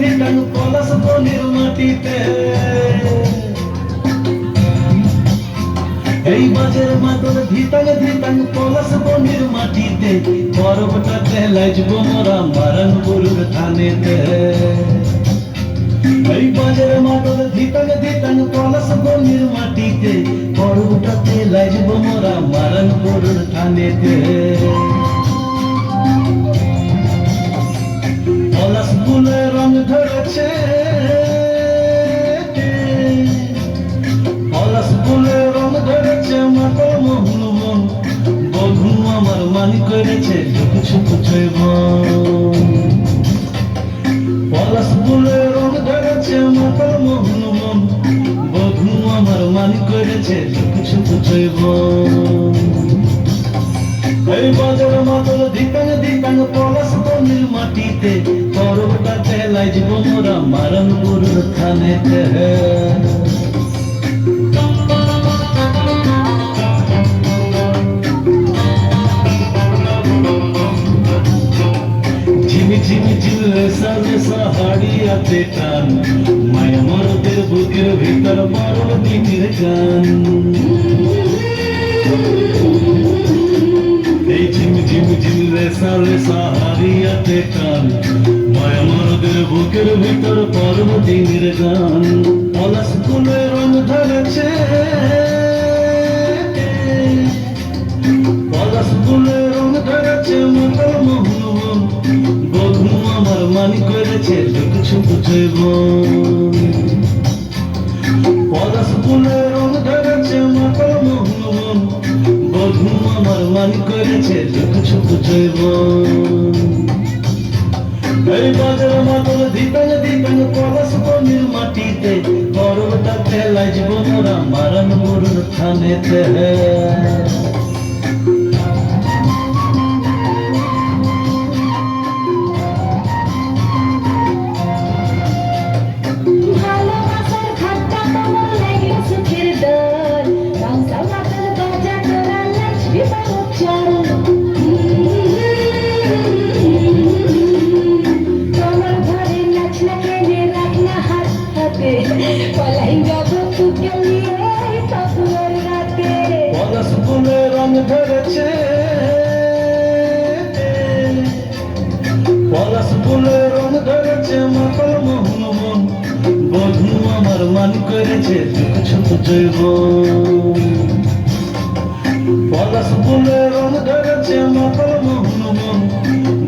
ধিতাং পলাশ বনের মাটিতে, এই বাজের মাদল ধিতাং ধিতাং পলাশ বনের মাটিতে, পর্বটাতে লাজবো মোরা মারণ গরুর থানেতে। এই বাজের মাদল ধিতাং ধিতাং পলাশ বনের মাটিতে, পর্বটাতে লাজবো মোরা মারণ গরুর থানেতে। পলাশ ফুলে রং ধরেছে, পলাশ ফুলে রং ধরেছে মাতাল মোহন মন, বধূ আমার মানি করেছে ছুকু ছুকু ছইব। পলাশ ফুলে রং ধরেছে মাতাল মোহন মন, বধূ আমার মানি করেছে ছুকু ছুকু ছইব। এই বাজার মাদল ধিতাং ধিতাং পলাশ বনের মাটিতে, পর্বটাতে লাজবো মোরা মারণ গরুর থানেতে। ঝিমি ঝিমি ঝিলে সাজে সাহাড়িয়াতে টান, মায়া মরদের বুকের ভিতর বড় দিনের গান। এই ঝিমি ঝিমি ঝিলে সালে সাহাড়িয়াতে টান, মায়া মরদের বুকের ভিতর পর্ব দিনের গান। পলাশ ফুলে রং ধরেছে, পলাশ ফুলে রং ধরেছে মাতাল মোহন মন, বধূ আমার মানি করেছে ছুকু ছুকু ছইব। পলাশ ফুলে রং ধরেছে মাতাল মোহন মন, বধূ আমার মানি করেছে ছুকু ছুকু ছইব। এই বাজার মাদল ধিতাং ধিতাং পলাশ বনের মাটিতে, পর্বটাতে লাজবো মোরা মারণ গরুর থানেতে। পলাশ ফুলে রং ধরেছে, পলাশ ফুলে রং ধরেছে মাতাল মোহন মন, বধূ আমার মান করেছে ছুকু ছুকু ছইব। পলাশ ফুলে রং ধরেছে মাতাল মোহন মন,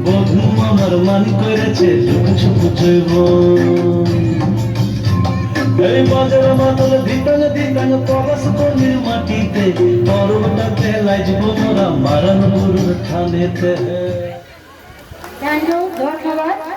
বধূ আমার মান করেছে ছুকু ছুকু ছইব। এই বাজার মাদল ধিতাং ধিতাং পলাশ বনের মাটিতে, পর্বটাতে লাজবো মোরা মারণ গরুর থানেতে। ধন্যবাদ।